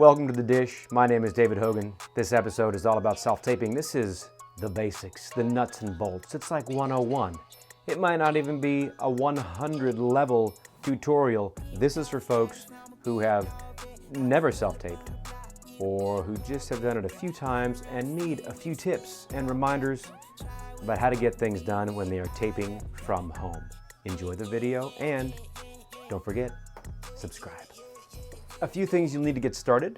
Welcome to The Dish. My name is David Hogan. This episode is all about self-taping. This is the basics, the nuts and bolts. It's like 101. It might not even be a 100 level tutorial. This is for folks who have never self-taped or who just have done it a few times and need a few tips and reminders about how to get things done when they are taping from home. Enjoy the video and don't forget, subscribe. A few things you'll need to get started.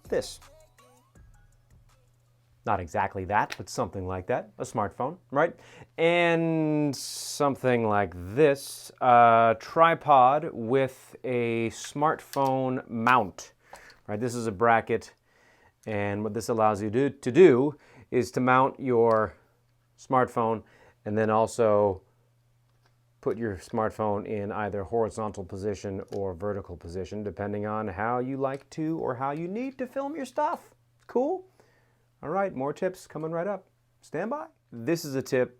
This. Not exactly that, but something like that. A smartphone, right? And something like this. A tripod with a smartphone mount. Right? This is a bracket, and what this allows you to do is to mount your smartphone and then also put your smartphone in either horizontal position or vertical position, depending on how you like to or how you need to film your stuff. Cool? All right, more tips coming right up. Stand by. This is a tip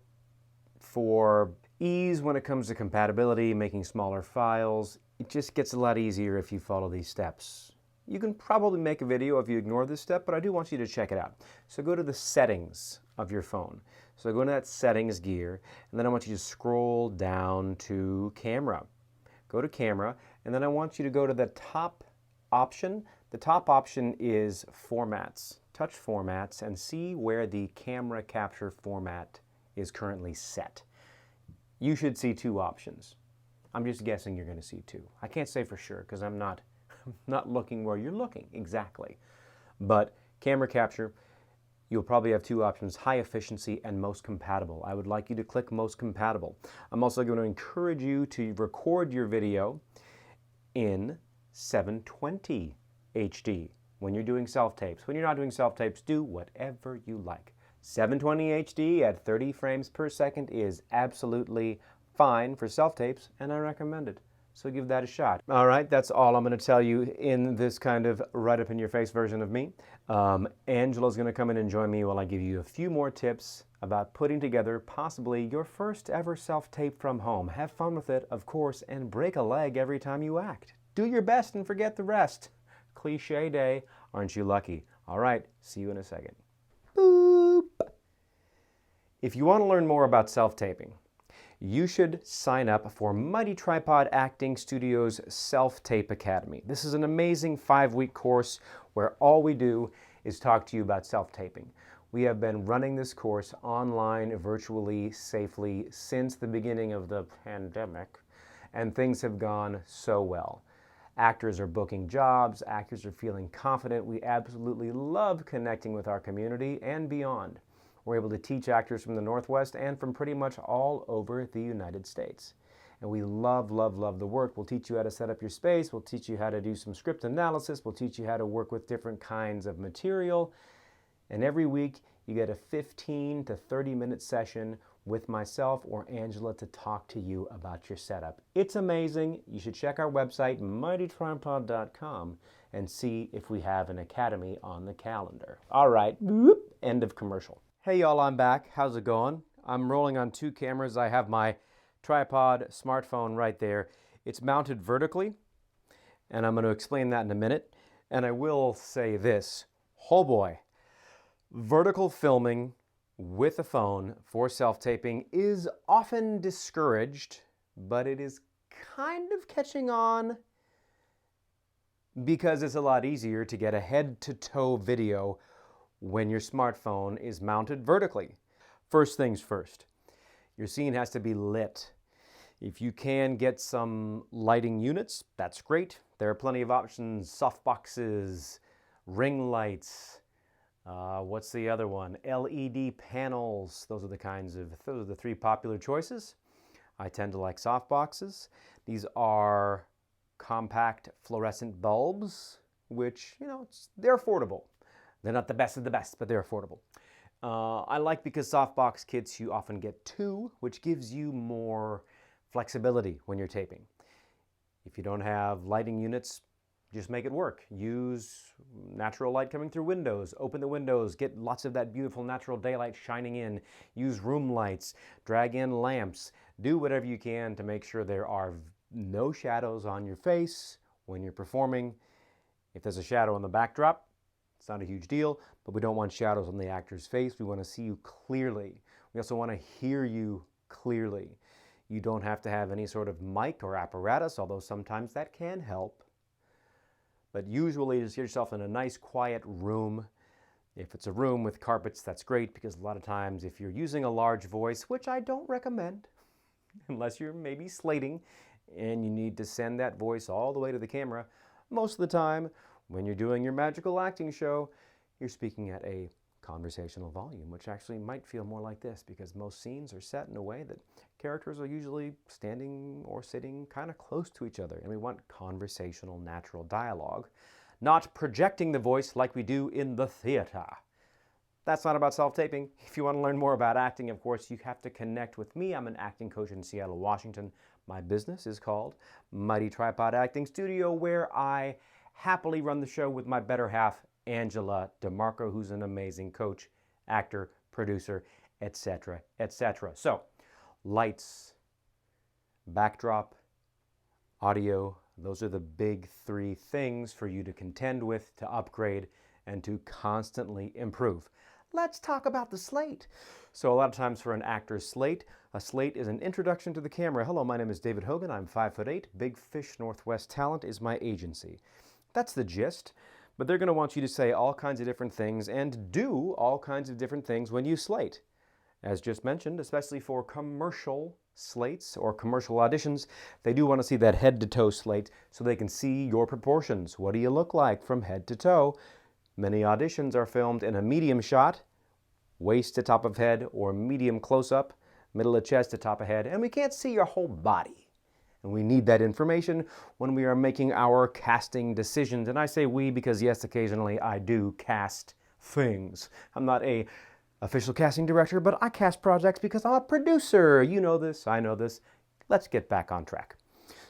for ease when it comes to compatibility, making smaller files. It just gets a lot easier if you follow these steps. You can probably make a video if you ignore this step, but I do want you to check it out. So go to the settings of your phone. So go into that settings gear, and then I want you to scroll down to camera. Go to camera, and then I want you to go to the top option. The top option is formats. Touch formats and see where the camera capture format is currently set. You should see two options. I'm just guessing you're going to see two. I can't say for sure because I'm not looking where you're looking exactly. But camera capture, you'll probably have two options, high efficiency and most compatible. I would like you to click most compatible. I'm also going to encourage you to record your video in 720 HD when you're doing self-tapes. When you're not doing self-tapes, do whatever you like. 720 HD at 30 frames per second is absolutely fine for self-tapes, and I recommend it. So give that a shot. All right, that's all I'm going to tell you in this kind of right-up-in-your-face version of me. Angela's going to come in and join me while I give you a few more tips about putting together possibly your first ever self-tape from home. Have fun with it, of course, and break a leg every time you act. Do your best and forget the rest. Cliche day, aren't you lucky? All right, see you in a second. Boop. If you want to learn more about self-taping, you should sign up for Mighty Tripod Acting Studio's Self-Tape Academy. This is an amazing 5-week course where all we do is talk to you about self-taping. We have been running this course online, virtually, safely since the beginning of the pandemic, and things have gone so well. Actors are booking jobs, actors are feeling confident. We absolutely love connecting with our community and beyond. We're able to teach actors from the Northwest and from pretty much all over the United States. And we love, love, love the work. We'll teach you how to set up your space. We'll teach you how to do some script analysis. We'll teach you how to work with different kinds of material. And every week you get a 15 to 30-minute session with myself or Angela to talk to you about your setup. It's amazing. You should check our website, mightytripod.com, and see if we have an academy on the calendar. All right, end of commercial. Hey y'all, I'm back. How's it going? I'm rolling on two cameras. I have my tripod smartphone right there. It's mounted vertically, and I'm going to explain that in a minute. And I will say this, oh boy, vertical filming with a phone for self-taping is often discouraged, but it is kind of catching on because it's a lot easier to get a head-to-toe video when your smartphone is mounted vertically. First things first, your scene has to be lit. If you can get some lighting units, that's great. There are plenty of options, softboxes, ring lights, what's the other one? LED panels. Those are the three popular choices. I tend to like softboxes. These are compact fluorescent bulbs, which, they're affordable. They're not the best of the best, but they're affordable. I like because softbox kits, you often get two, which gives you more flexibility when you're taping. If you don't have lighting units, just make it work. Use natural light coming through windows. Open the windows. Get lots of that beautiful natural daylight shining in. Use room lights. Drag in lamps. Do whatever you can to make sure there are no shadows on your face when you're performing. If there's a shadow on the backdrop, it's not a huge deal, but we don't want shadows on the actor's face. We want to see you clearly. We also want to hear you clearly. You don't have to have any sort of mic or apparatus, although sometimes that can help. But usually just get yourself in a nice quiet room. If it's a room with carpets, that's great, because a lot of times if you're using a large voice, which I don't recommend, unless you're maybe slating and you need to send that voice all the way to the camera, most of the time when you're doing your magical acting show, you're speaking at a conversational volume, which actually might feel more like this, because most scenes are set in a way that characters are usually standing or sitting kind of close to each other, and we want conversational, natural dialogue, not projecting the voice like we do in the theater. That's not about self-taping. If you want to learn more about acting, of course, you have to connect with me. I'm an acting coach in Seattle, Washington. My business is called Mighty Tripod Acting Studio, where I happily run the show with my better half, Angela DeMarco, who's an amazing coach, actor, producer, etc., etc. So, lights, backdrop, audio, those are the big three things for you to contend with, to upgrade, and to constantly improve. Let's talk about the slate. So a lot of times for an actor's slate, a slate is an introduction to the camera. Hello, my name is David Hogan. I'm 5'8". Big Fish Northwest Talent is my agency. That's the gist. But they're going to want you to say all kinds of different things and do all kinds of different things when you slate. As just mentioned, especially for commercial slates or commercial auditions, they do want to see that head-to-toe slate so they can see your proportions. What do you look like from head to toe? Many auditions are filmed in a medium shot, waist to top of head, or medium close-up, middle of chest to top of head, and we can't see your whole body. And we need that information when we are making our casting decisions. And I say we because, yes, occasionally I do cast things. I'm not a official casting director, but I cast projects because I'm a producer. You know this, I know this. Let's get back on track.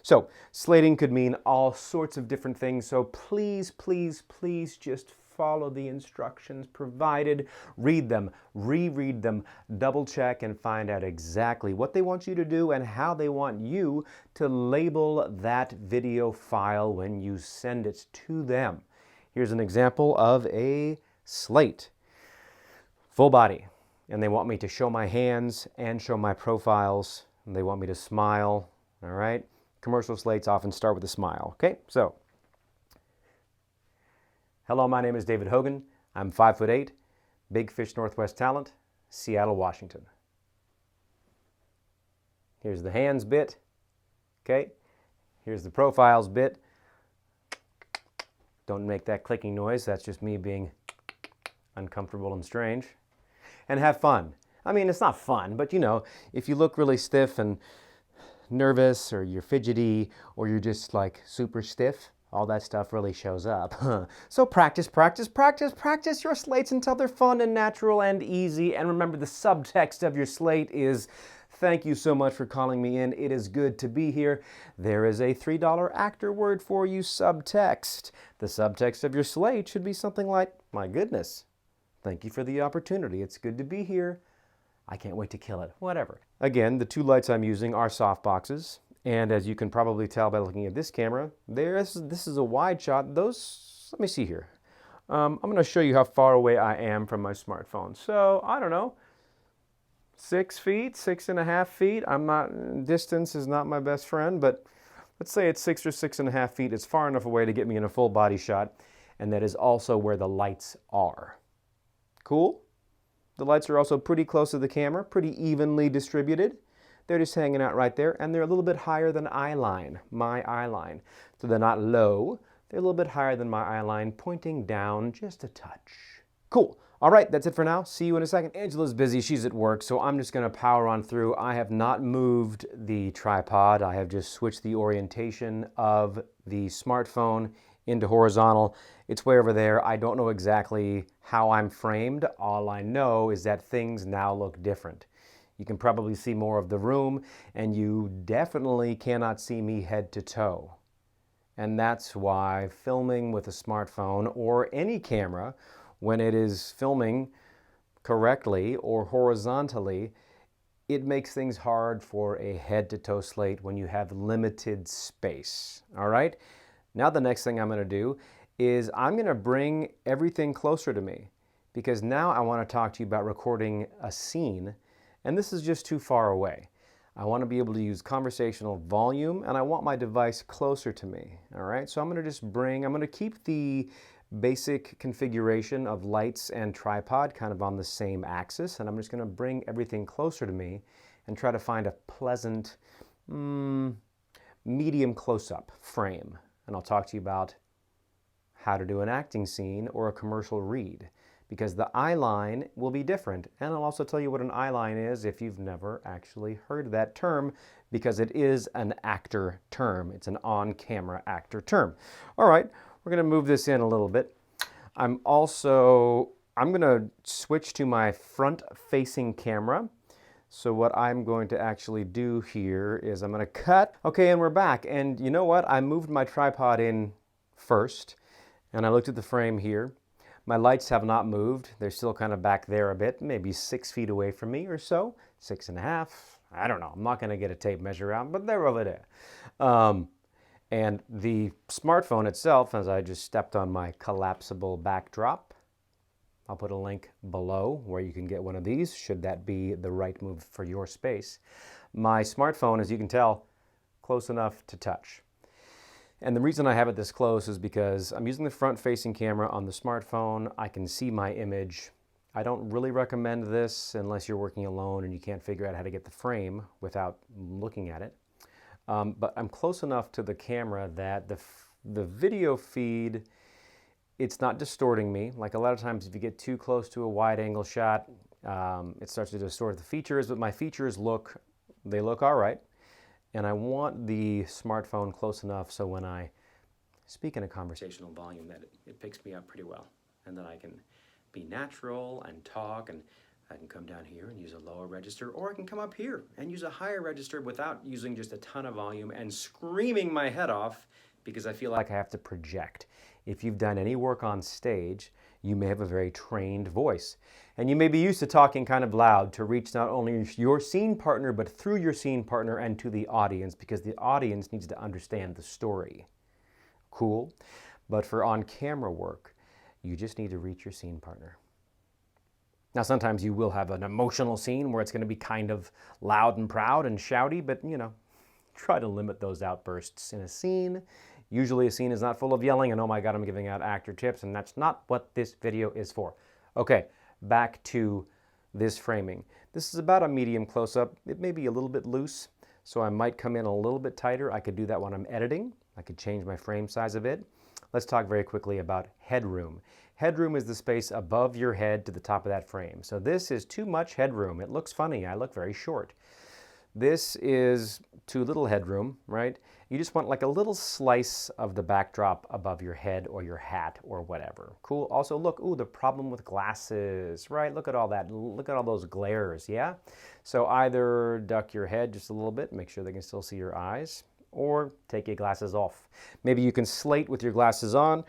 So, slating could mean all sorts of different things, so please, please, please just follow the instructions provided, read them, reread them, double check, and find out exactly what they want you to do and how they want you to label that video file when you send it to them. Here's an example of a slate. Full body, and they want me to show my hands and show my profiles, and they want me to smile, all right? Commercial slates often start with a smile, okay? So, hello, my name is David Hogan. I'm 5'8", Big Fish Northwest Talent, Seattle, Washington. Here's the hands bit, okay? Here's the profiles bit. Don't make that clicking noise. That's just me being uncomfortable and strange. And have fun. I mean, it's not fun, but you know, if you look really stiff and nervous, or you're fidgety, or you're just like super stiff, all that stuff really shows up. So practice, practice, practice, practice your slates until they're fun and natural and easy. And remember, the subtext of your slate is, thank you so much for calling me in. It is good to be here. There is a $3 actor word for you, subtext. The subtext of your slate should be something like, my goodness, thank you for the opportunity. It's good to be here. I can't wait to kill it. Whatever. Again, the two lights I'm using are softboxes. And as you can probably tell by looking at this camera, this is a wide shot. Those, let me see here. I'm going to show you how far away I am from my smartphone. So, I don't know, 6 feet, 6.5 feet. Distance is not my best friend, but let's say it's 6 or 6.5 feet. It's far enough away to get me in a full body shot. And that is also where the lights are. Cool? The lights are also pretty close to the camera, pretty evenly distributed. They're just hanging out right there, and they're a little bit higher than eye line, my eye line. So they're not low, they're a little bit higher than my eye line, pointing down just a touch. Cool. All right, that's it for now. See you in a second. Angela's busy, she's at work, so I'm just gonna power on through. I have not moved the tripod. I have just switched the orientation of the smartphone into horizontal. It's way over there. I don't know exactly how I'm framed. All I know is that things now look different. You can probably see more of the room, and you definitely cannot see me head to toe. And that's why filming with a smartphone or any camera, when it is filming correctly or horizontally, it makes things hard for a head to toe slate when you have limited space. All right? Now the next thing I'm going to do is I'm going to bring everything closer to me, because now I want to talk to you about recording a scene, and this is just too far away. I want to be able to use conversational volume, and I want my device closer to me. All right, so I'm going to keep the basic configuration of lights and tripod kind of on the same axis, and I'm just going to bring everything closer to me and try to find a pleasant medium close-up frame. And I'll talk to you about how to do an acting scene or a commercial read, because the eye line will be different. And I'll also tell you what an eye line is if you've never actually heard that term, because it is an actor term. It's an on-camera actor term. All right, we're going to move this in a little bit. I'm going to switch to my front-facing camera. So what I'm going to actually do here is I'm going to cut. Okay, and we're back. And you know what? I moved my tripod in first, and I looked at the frame here. My lights have not moved. They're still kind of back there a bit, maybe 6 feet away from me or so, 6.5. I don't know. I'm not going to get a tape measure out, but they're over there. And the smartphone itself, as I just stepped on my collapsible backdrop, I'll put a link below where you can get one of these, should that be the right move for your space. My smartphone, as you can tell, close enough to touch. And the reason I have it this close is because I'm using the front-facing camera on the smartphone. I can see my image. I don't really recommend this unless you're working alone and you can't figure out how to get the frame without looking at it. But I'm close enough to the camera that the video feed, it's not distorting me. Like a lot of times if you get too close to a wide-angle shot, it starts to distort the features, but my features look all right. And I want the smartphone close enough so when I speak in a conversational volume that it picks me up pretty well. And then I can be natural and talk, and I can come down here and use a lower register, or I can come up here and use a higher register without using just a ton of volume and screaming my head off because I feel like I have to project. If you've done any work on stage, you may have a very trained voice. And you may be used to talking kind of loud to reach not only your scene partner, but through your scene partner and to the audience, because the audience needs to understand the story. Cool. But for on-camera work, you just need to reach your scene partner. Now, sometimes you will have an emotional scene where it's going to be kind of loud and proud and shouty, but, you know, try to limit those outbursts in a scene. Usually a scene is not full of yelling and, oh my God, I'm giving out actor tips, and that's not what this video is for. Okay, back to this framing. This is about a medium close-up. It may be a little bit loose, so I might come in a little bit tighter. I could do that when I'm editing. I could change my frame size a bit. Let's talk very quickly about headroom. Headroom is the space above your head to the top of that frame. So this is too much headroom. It looks funny. I look very short. This is too little headroom, right? You just want like a little slice of the backdrop above your head or your hat or whatever. Cool. Also, look, ooh, the problem with glasses, right? Look at all that. Look at all those glares, yeah? So either duck your head just a little bit, make sure they can still see your eyes, or take your glasses off. Maybe you can slate with your glasses on.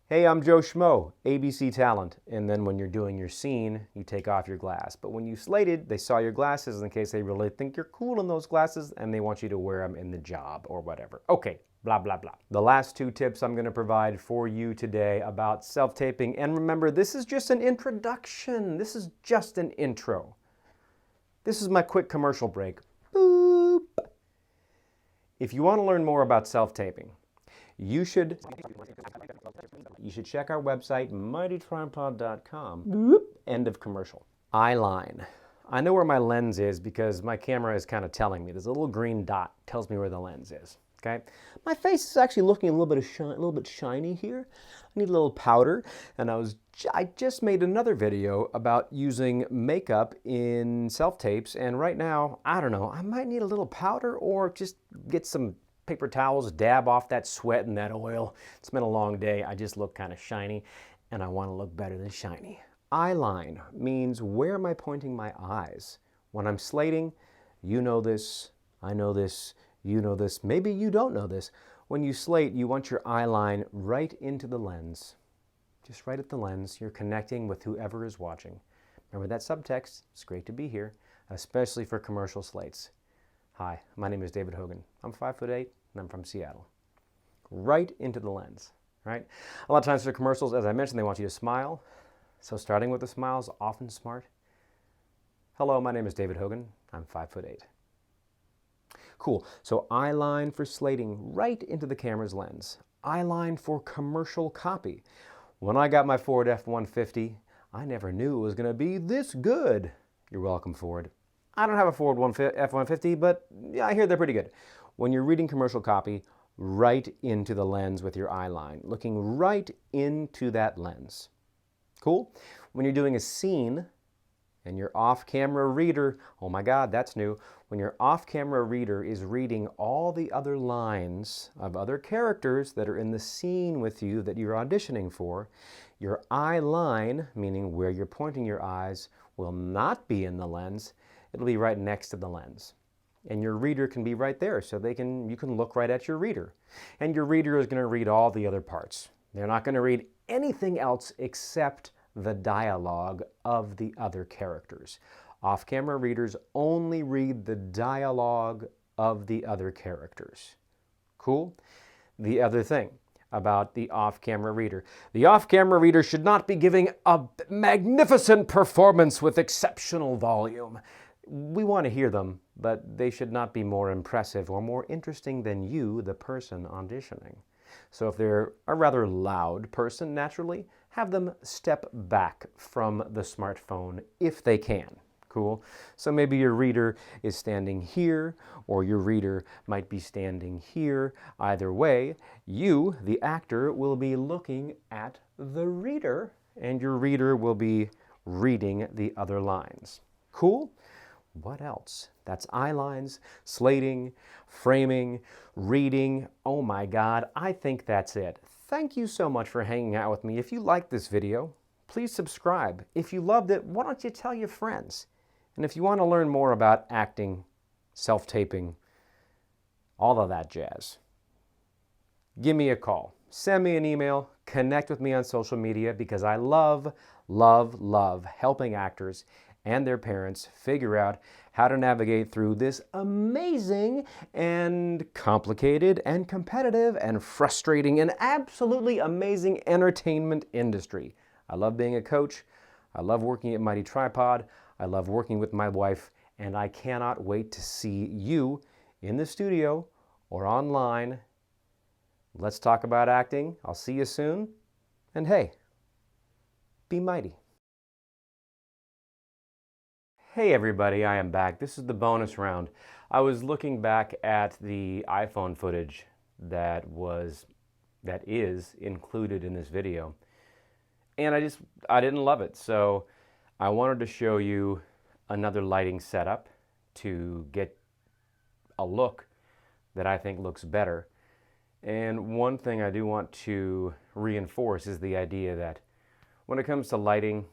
Hey, I'm Joe Schmo, ABC talent. And then when you're doing your scene, you take off your glass. But when you slated, they saw your glasses in case they really think you're cool in those glasses and they want you to wear them in the job or whatever. Okay, blah, blah, blah. The last 2 tips I'm going to provide for you today about self-taping. And remember, this is just an introduction. This is just an intro. This is my quick commercial break. Boop. If you want to learn more about self-taping, you should check our website, mightytripod.com. End of commercial. Eye line. I know where my lens is because my camera is kind of telling me. There's a little green dot tells me where the lens is. Okay, my face is actually looking a little bit shiny here. I need a little powder, and I just made another video about using makeup in self-tapes, and right now, I don't know, I might need a little powder or just get some paper towels, dab off that sweat and that oil. It's been a long day. I just look kind of shiny, and I want to look better than shiny. Eye line means where am I pointing my eyes? When I'm slating, you know this, I know this, you know this, maybe you don't know this. When you slate, you want your eye line right into the lens. Just right at the lens. You're connecting with whoever is watching. Remember that subtext? It's great to be here, especially for commercial slates. Hi, my name is David Hogan. I'm 5'8", and I'm from Seattle. Right into the lens. right? A lot of times for commercials, as I mentioned, they want you to smile. So starting with a smile is often smart. Hello, my name is David Hogan. I'm 5'8". Cool. So eye line for slating right into the camera's lens. Eye line for commercial copy. When I got my Ford F-150, I never knew it was going to be this good. You're welcome, Ford. I don't have a Ford F-150, but yeah, I hear they're pretty good. When you're reading commercial copy, right into the lens with your eye line, looking right into that lens. Cool? When you're doing a scene and your off-camera reader, oh my God, that's new. When your off-camera reader is reading all the other lines of other characters that are in the scene with you that you're auditioning for, your eye line, meaning where you're pointing your eyes, will not be in the lens. It'll be right next to the lens. And your reader can be right there, so you can look right at your reader. And your reader is going to read all the other parts. They're not going to read anything else except the dialogue of the other characters. Off-camera readers only read the dialogue of the other characters. Cool? The other thing about the off-camera reader. The off-camera reader should not be giving a magnificent performance with exceptional volume. We want to hear them, but they should not be more impressive or more interesting than you, the person auditioning. So if they're a rather loud person, naturally, have them step back from the smartphone if they can. Cool? So maybe your reader is standing here, or your reader might be standing here. Either way, you, the actor, will be looking at the reader, and your reader will be reading the other lines. Cool? What else? That's eye lines, slating, framing, reading. Oh my God, I think that's it. Thank you so much for hanging out with me. If you liked this video, please subscribe. If you loved it, why don't you tell your friends? And if you want to learn more about acting, self-taping, all of that jazz, give me a call. Send me an email. Connect with me on social media because I love, love, love helping actors and their parents figure out how to navigate through this amazing and complicated and competitive and frustrating and absolutely amazing entertainment industry. I love being a coach. I love working at Mighty Tripod. I love working with my wife, and I cannot wait to see you in the studio or online. Let's talk about acting. I'll see you soon. And hey, be mighty. Hey everybody, I am back. This is the bonus round. I was looking back at the iPhone footage that is included in this video, and I didn't love it. So I wanted to show you another lighting setup to get a look that I think looks better. And one thing I do want to reinforce is the idea that when it comes to lighting,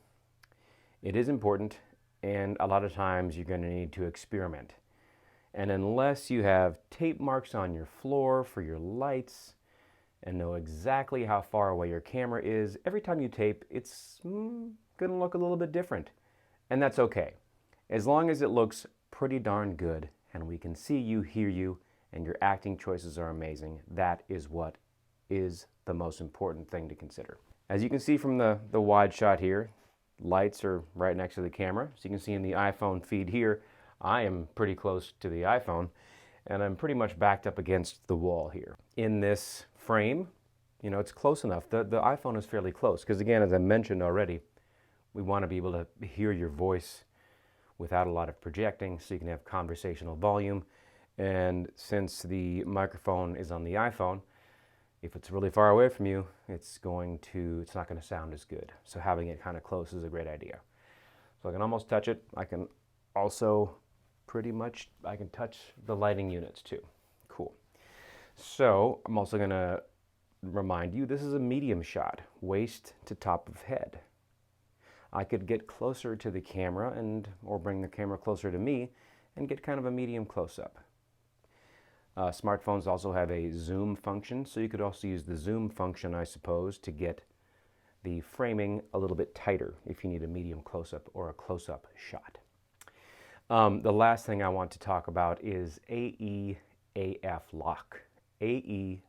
it is important. And a lot of times you're going to need to experiment. And unless you have tape marks on your floor for your lights and know exactly how far away your camera is, every time you tape, it's going to look a little bit different. And that's okay. As long as it looks pretty darn good and we can see you, hear you, and your acting choices are amazing, that is what is the most important thing to consider. As you can see from the wide shot here, lights are right next to the camera. So you can see in the iPhone feed here, I am pretty close to the iPhone and I'm pretty much backed up against the wall here. In this frame, you know, it's close enough. The iPhone is fairly close because again, as I mentioned already, we want to be able to hear your voice without a lot of projecting so you can have conversational volume. And since the microphone is on the iPhone, if it's really far away from you, it's not going to sound as good. So having it kind of close is a great idea. So I can almost touch it. I can also I can touch the lighting units too. Cool. So I'm also going to remind you, this is a medium shot, waist to top of head. I could get closer to the camera or bring the camera closer to me and get kind of a medium close-up. Smartphones also have a zoom function, so you could also use the zoom function, I suppose, to get the framing a little bit tighter if you need a medium close-up or a close-up shot. The last thing I want to talk about is AE-AF lock. AE-AF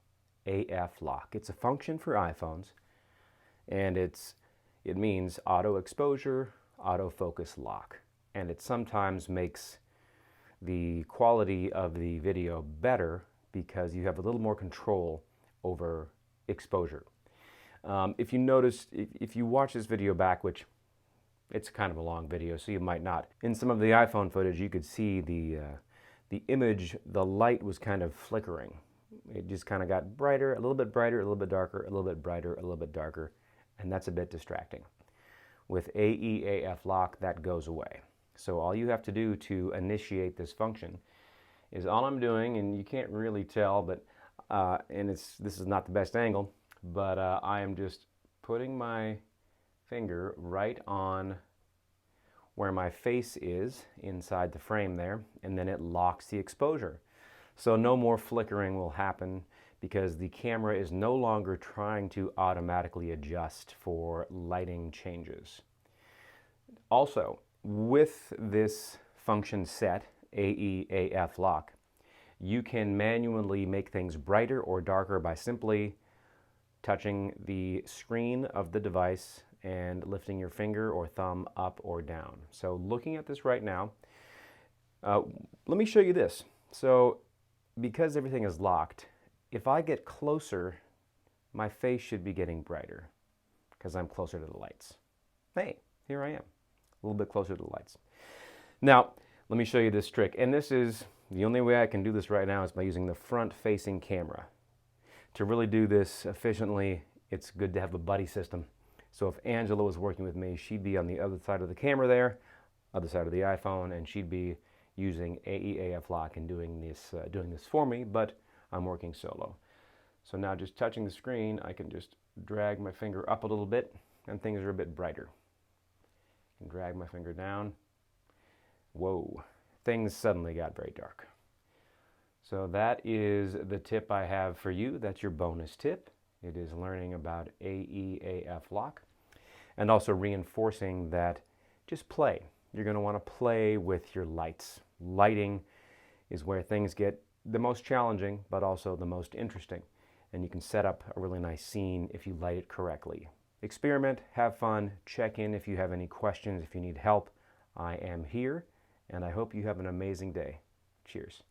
AF lock. It's a function for iPhones, and it means auto exposure, autofocus lock. And it sometimes makes the quality of the video better because you have a little more control over exposure. If you notice, if you watch this video back, which it's kind of a long video, so you might not. In some of the iPhone footage, you could see the image, the light was kind of flickering. It just kind of got brighter, a little bit brighter, a little bit darker, a little bit brighter, a little bit darker, and that's a bit distracting. With AEAF lock, that goes away. So all you have to do to initiate this function is all I'm doing, and you can't really tell, but this is not the best angle, but I am just putting my finger right on where my face is inside the frame there, and then it locks the exposure. So no more flickering will happen because the camera is no longer trying to automatically adjust for lighting changes. Also, with this function set, AEAF lock, you can manually make things brighter or darker by simply touching the screen of the device and lifting your finger or thumb up or down. So looking at this right now, let me show you this. So because everything is locked, if I get closer, my face should be getting brighter because I'm closer to the lights. Hey, here I am, a little bit closer to the lights. Now, let me show you this trick. And this is, the only way I can do this right now is by using the front-facing camera. To really do this efficiently, it's good to have a buddy system. So if Angela was working with me, she'd be on the other side of the camera there, other side of the iPhone, and she'd be using AEAF lock and doing this for me, but I'm working solo. So now just touching the screen, I can just drag my finger up a little bit, and things are a bit brighter. I can drag my finger down. Whoa, things suddenly got very dark. So that is the tip I have for you. That's your bonus tip. It is learning about AEAF lock and also reinforcing that just play. You're going to want to play with your lights. Lighting is where things get the most challenging, but also the most interesting. And you can set up a really nice scene if you light it correctly. Experiment, have fun, check in if you have any questions, if you need help. I am here, and I hope you have an amazing day. Cheers.